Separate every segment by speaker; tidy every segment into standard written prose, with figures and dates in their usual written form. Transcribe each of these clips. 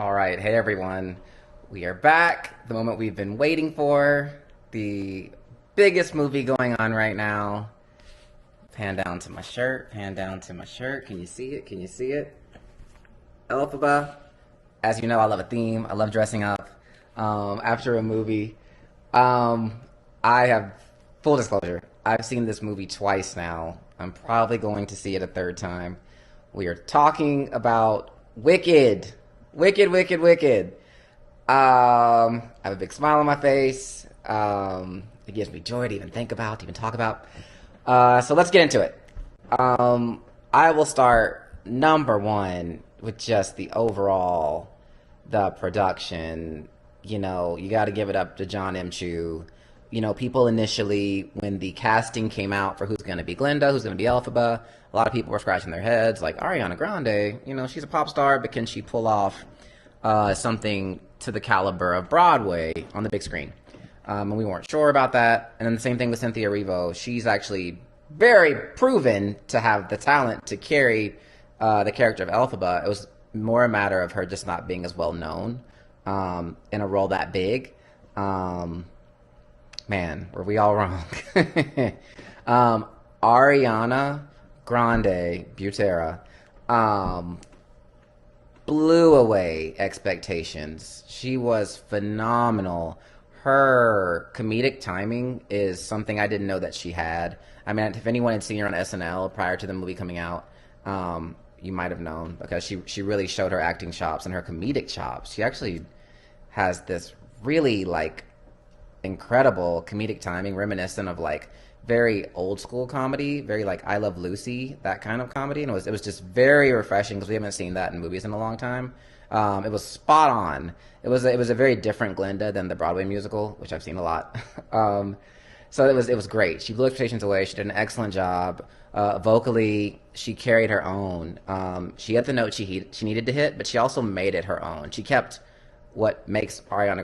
Speaker 1: All right, hey everyone. We are back. The moment we've been waiting for. The biggest movie going on right now. Pan down to my shirt. Pan down to my shirt. Can you see it? Can you see it? Elphaba. As you know, I love a theme. I love dressing up after a movie. I have full disclosure. I've seen this movie twice now. I'm probably going to see it a third time. We are talking about Wicked. Wicked, wicked, wicked. I have a big smile on my face. It gives me joy to even think about, to even talk about. So let's get into it. I will start number one with just the overall, the production. You know, you got to give it up to Jon M. People initially, when the casting came out for who's going to be Glinda, who's going to be Elphaba, a lot of people were scratching their heads, like, Ariana Grande, she's a pop star, but can she pull off something to the caliber of Broadway on the big screen? And we weren't sure about that. And then the same thing with Cynthia Erivo. She's actually very proven to have the talent to carry the character of Elphaba. It was more a matter of her just not being as well known in a role that big. Man, were we all wrong? Ariana Grande Butera blew away expectations. She was phenomenal. Her comedic timing is something I didn't know that she had. I mean, if anyone had seen her on SNL prior to the movie coming out, you might have known, because she really showed her acting chops and her comedic chops. She actually has this really incredible comedic timing, reminiscent of very old school comedy, very I Love Lucy, that kind of comedy. And it was just very refreshing, because we haven't seen that in movies in a long time. It was spot on. It was a very different Glinda than the Broadway musical, which I've seen a lot. So it was great. She blew expectations away. She did an excellent job. Vocally, she carried her own. She hit the note she needed to hit, but she also made it her own. She kept what makes Ariana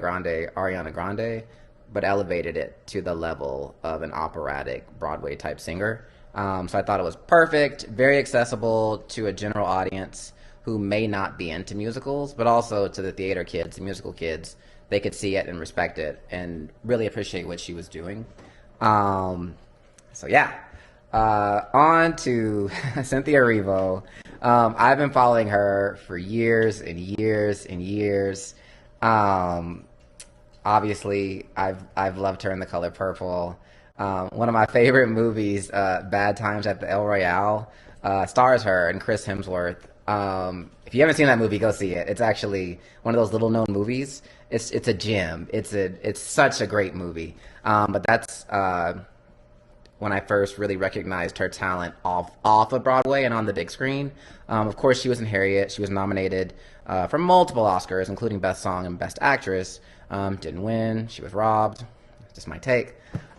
Speaker 1: Grande, but elevated it to the level of an operatic Broadway type singer. So I thought it was perfect, very accessible to a general audience who may not be into musicals, but also to the theater kids, the musical kids. They could see it and respect it and really appreciate what she was doing. On to Cynthia Erivo. I've been following her for years and years and years. Obviously, I've loved her in The Color Purple. One of my favorite movies, Bad Times at the El Royale, stars her and Chris Hemsworth. If you haven't seen that movie, go see it. It's actually one of those little known movies. It's a gem. It's such a great movie. But that's when I first really recognized her talent off of Broadway and on the big screen. Of course, she was in Harriet. She was nominated for multiple Oscars, including Best Song and Best Actress. Didn't win. She was robbed. Just my take.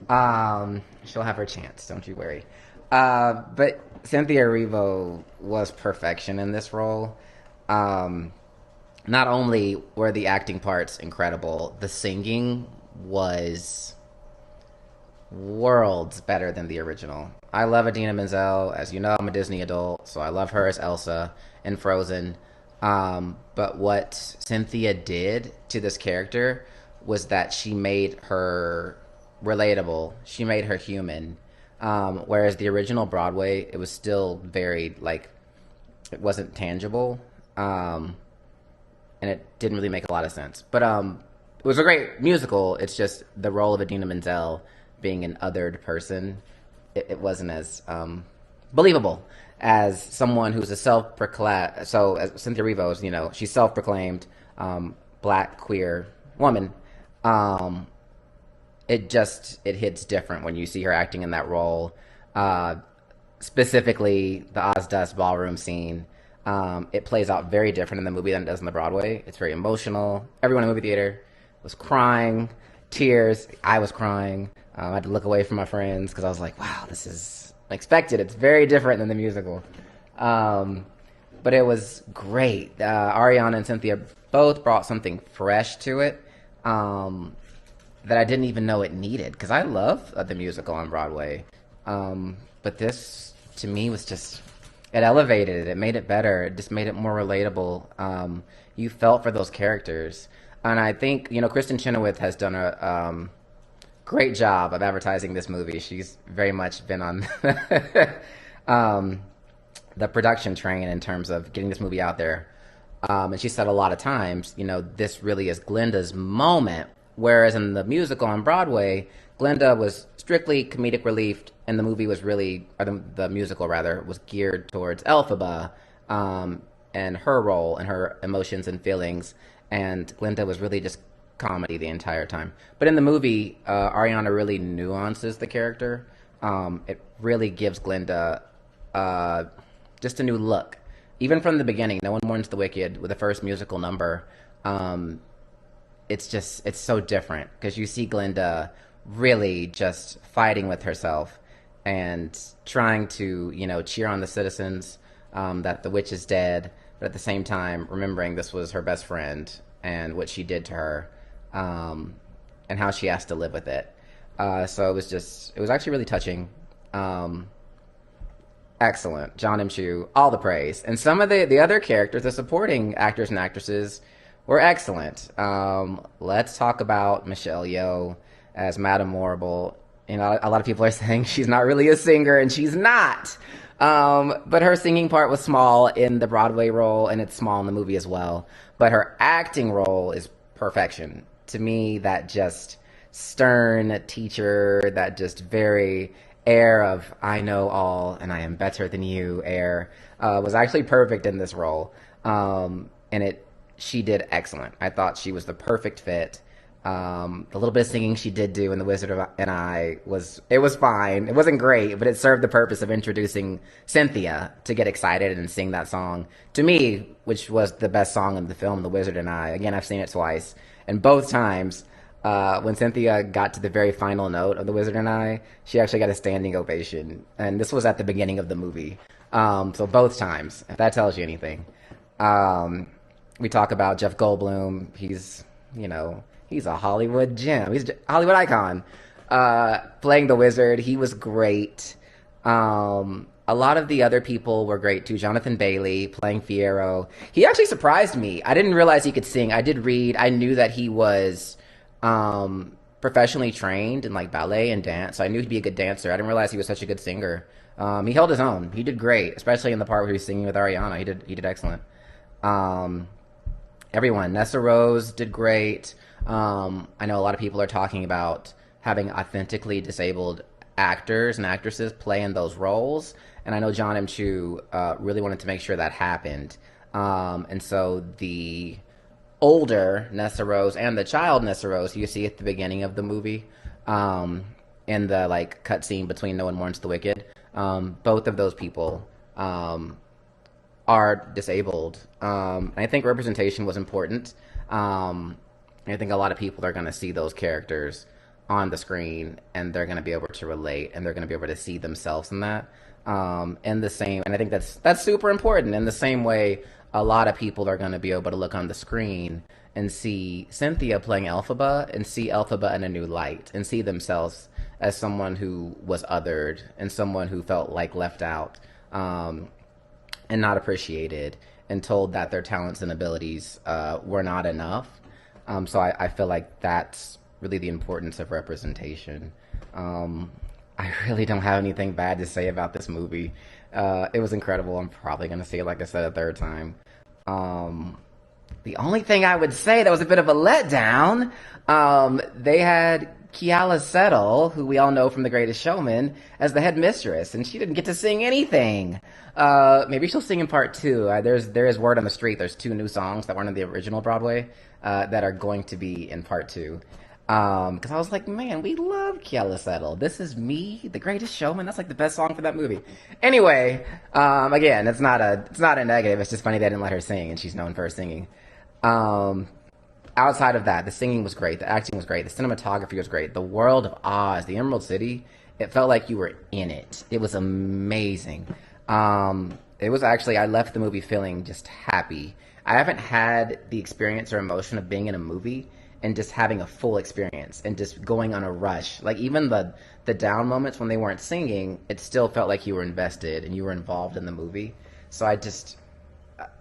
Speaker 1: She'll have her chance. Don't you worry. But Cynthia Erivo was perfection in this role. Not only were the acting parts incredible, the singing was worlds better than the original. I love Idina Menzel. As you know, I'm a Disney adult, so I love her as Elsa in Frozen. But what Cynthia did to this character was that she made her relatable. She made her human. Whereas the original Broadway, it was still very, it wasn't tangible. And it didn't really make a lot of sense. But it was a great musical. It's just the role of Idina Menzel being an othered person, it wasn't as believable as someone who's a self-proclaimed. So as Cynthia Erivo is, she's self-proclaimed black queer woman. It hits different when you see her acting in that role. Specifically, the Oz Dust ballroom scene. It plays out very different in the movie than it does in the Broadway. It's very emotional. Everyone in the movie theater was crying, tears. I was crying. I had to look away from my friends because I was like, wow, this is unexpected. It's very different than the musical. But it was great. Ariana and Cynthia both brought something fresh to it that I didn't even know it needed, because I love the musical on Broadway. But this, to me, was just It elevated it. It made it better. It just made it more relatable. You felt for those characters, and I think Kristen Chenoweth has done a great job of advertising this movie. She's very much been on um, the production train in terms of getting this movie out there. And she said a lot of times, this really is Glinda's moment. Whereas in the musical on Broadway, Glinda was strictly comedic relief, and the movie was really, or the musical rather, was geared towards Elphaba, and her role and her emotions and feelings. And Glinda was really just comedy the entire time. But in the movie, Ariana really nuances the character. It really gives Glinda just a new look. Even from the beginning, No One Mourns the Wicked, with the first musical number, it's so different because you see Glinda really just fighting with herself and trying to, cheer on the citizens, that the witch is dead, but at the same time remembering this was her best friend and what she did to her, and how she has to live with it. So it was actually really touching. Excellent. Jon M, all the praise. And some of the other characters, the supporting actors and actresses, were excellent. Let's talk about Michelle Yeoh as Madame Morrible. A lot of people are saying she's not really a singer, and she's not. But her singing part was small in the Broadway role, and it's small in the movie as well. But her acting role is perfection. To me, that just stern teacher, that just very air of I know all and I am better than you air, was actually perfect in this role. And she did excellent. I thought she was the perfect fit. The little bit of singing she did do in The Wizard and I was fine. It wasn't great, but it served the purpose of introducing Cynthia to get excited and sing that song to me, which was the best song in the film, The Wizard and I. Again, I've seen it twice, and both times, when Cynthia got to the very final note of The Wizard and I, she actually got a standing ovation, and this was at the beginning of the movie. So both times, if that tells you anything. We talk about Jeff Goldblum. He's a Hollywood gem. He's a Hollywood icon. Playing the wizard, he was great. A lot of the other people were great too. Jonathan Bailey playing Fiyero. He actually surprised me. I didn't realize he could sing. I did read. I knew that he was professionally trained in like ballet and dance. So I knew he'd be a good dancer. I didn't realize he was such a good singer. He held his own. He did great, especially in the part where he was singing with Ariana. He did excellent. Everyone, Nessa Rose did great. I know a lot of people are talking about having authentically disabled actors and actresses play in those roles, and I know Jon M really wanted to make sure that happened. And so the older Nessa Rose and the child Nessa Rose, who you see at the beginning of the movie, in the like cutscene between No One Mourns the Wicked, both of those people are disabled. I think representation was important. I think a lot of people are going to see those characters on the screen, and they're going to be able to relate, and they're going to be able to see themselves in that. And I think that's super important. In the same way, a lot of people are going to be able to look on the screen and see Cynthia playing Elphaba, and see Elphaba in a new light, and see themselves as someone who was othered, and someone who felt like left out, and not appreciated, and told that their talents and abilities were not enough. So I feel like that's really the importance of representation. I really don't have anything bad to say about this movie. It was incredible. I'm probably going to see it, like I said, a third time. The only thing I would say that was a bit of a letdown, they had Keala Settle, who we all know from The Greatest Showman, as the head mistress, and she didn't get to sing anything. Maybe she'll sing in part two. There is word on the street. There's 2 new songs that weren't in the original Broadway that are going to be in part 2. Because I was like, man, we love Keala Settle. This Is Me, The Greatest Showman. That's like the best song for that movie. Anyway, again, it's not a negative. It's just funny they didn't let her sing, and she's known for her singing. Outside of that, the singing was great, the acting was great, the cinematography was great, the world of Oz, the Emerald City, it felt like you were in it. It was amazing. It was actually, I left the movie feeling just happy. I haven't had the experience or emotion of being in a movie and just having a full experience and just going on a rush. Like even the down moments when they weren't singing, it still felt like you were invested and you were involved in the movie. So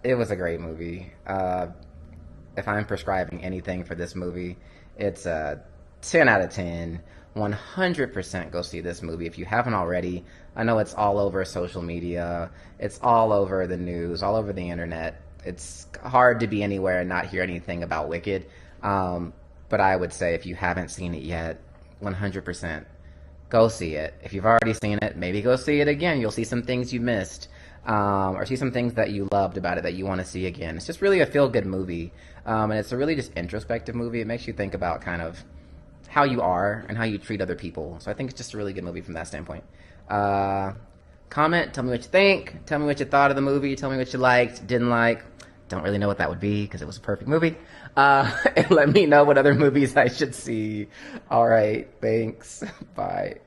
Speaker 1: it was a great movie. If I'm prescribing anything for this movie, it's a 10 out of 10. 100% go see this movie if you haven't already. I know it's all over social media, it's all over the news, all over the internet. It's hard to be anywhere and not hear anything about Wicked. But I would say if you haven't seen it yet, 100% go see it. If you've already seen it, maybe go see it again. You'll see some things you missed, or see some things that you loved about it that you want to see again. It's just really a feel-good movie, and it's a really just introspective movie. It makes you think about kind of how you are and how you treat other people. So I think it's just a really good movie from that standpoint. Comment, tell me what you think. Tell me what you thought of the movie. Tell me what you liked, didn't like. Don't really know what that would be because it was a perfect movie. And let me know what other movies I should see. All right, thanks. Bye.